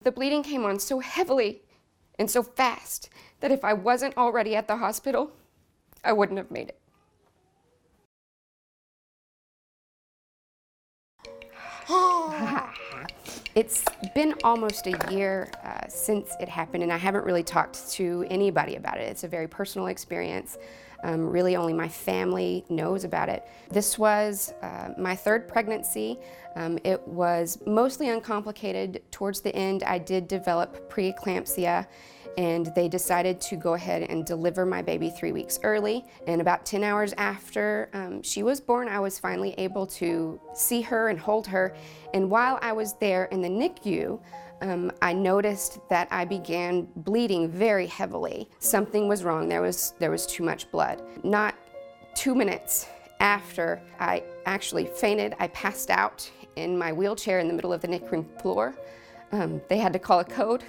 The bleeding came on so heavily and so fast that if I wasn't already at the hospital, I wouldn't have made it. It's been almost a year since it happened, and I haven't really talked to anybody about it. It's a very personal experience. Really only my family knows about it. This was my third pregnancy. It was mostly uncomplicated. Towards the end, I did develop preeclampsia, and they decided to go ahead and deliver my baby 3 weeks early. And about 10 hours after she was born, I was finally able to see her and hold her. And while I was there in the NICU, I noticed that I began bleeding very heavily. Something was wrong. There was too much blood. Not 2 minutes after I actually fainted, I passed out in my wheelchair in the middle of the NICU room floor. They had to call a code.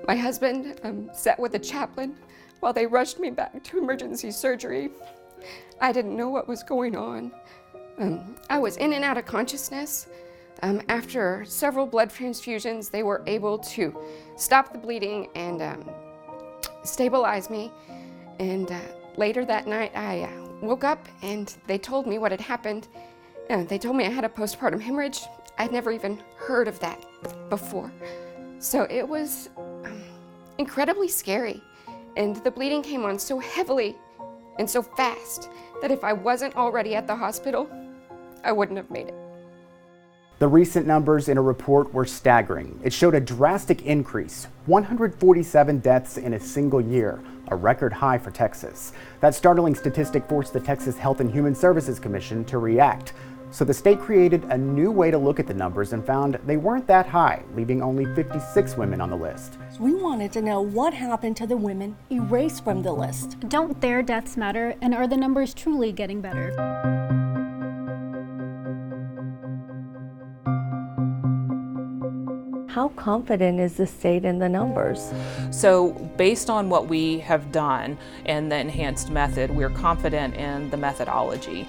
My husband sat with the chaplain while they rushed me back to emergency surgery. I didn't know what was going on. I was in and out of consciousness. After several blood transfusions, they were able to stop the bleeding and stabilize me. And later that night, I woke up and they told me what had happened. They told me I had a postpartum hemorrhage. I'd never even heard of that before. So it was incredibly scary. And the bleeding came on so heavily and so fast that if I wasn't already at the hospital, I wouldn't have made it. The recent numbers in a report were staggering. It showed a drastic increase, 147 deaths in a single year, a record high for Texas. That startling statistic forced the Texas Health and Human Services Commission to react. So the state created a new way to look at the numbers and found they weren't that high, leaving only 56 women on the list. We wanted to know what happened to the women erased from the list. Don't their deaths matter, and are the numbers truly getting better? How confident is the state in the numbers? So based on what we have done and the enhanced method, we're confident in the methodology.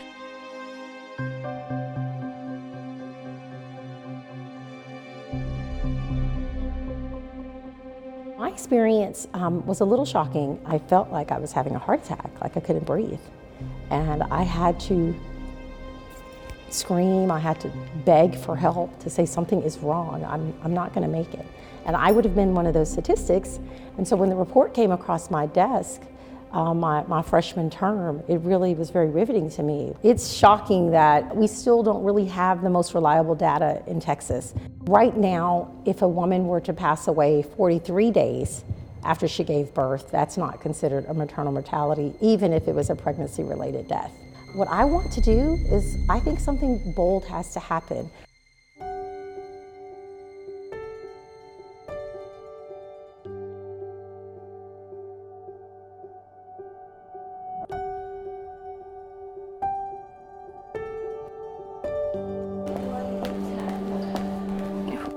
My experience was a little shocking. I felt like I was having a heart attack, like I couldn't breathe. And I had to scream, I had to beg for help to say something is wrong, I'm not gonna make it. And I would have been one of those statistics. And so when the report came across my desk, my freshman term, it really was very riveting to me. It's shocking that we still don't really have the most reliable data in Texas. Right now, if a woman were to pass away 43 days after she gave birth, that's not considered a maternal mortality, even if it was a pregnancy-related death. What I want to do is, I think something bold has to happen.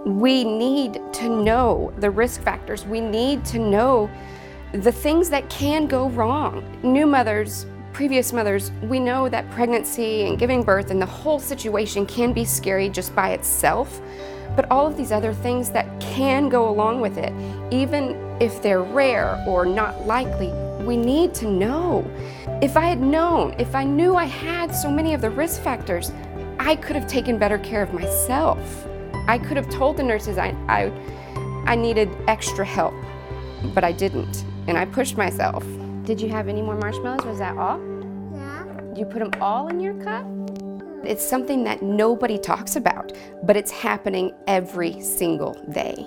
We need to know the risk factors. We need to know the things that can go wrong. New mothers, previous mothers, we know that pregnancy and giving birth and the whole situation can be scary just by itself, but all of these other things that can go along with it, even if they're rare or not likely, we need to know. If I had known, if I knew I had so many of the risk factors, I could have taken better care of myself. I could have told the nurses I needed extra help, but I didn't, and I pushed myself. Did you have any more marshmallows? Was that all? Yeah. Did you put them all in your cup? It's something that nobody talks about, but it's happening every single day.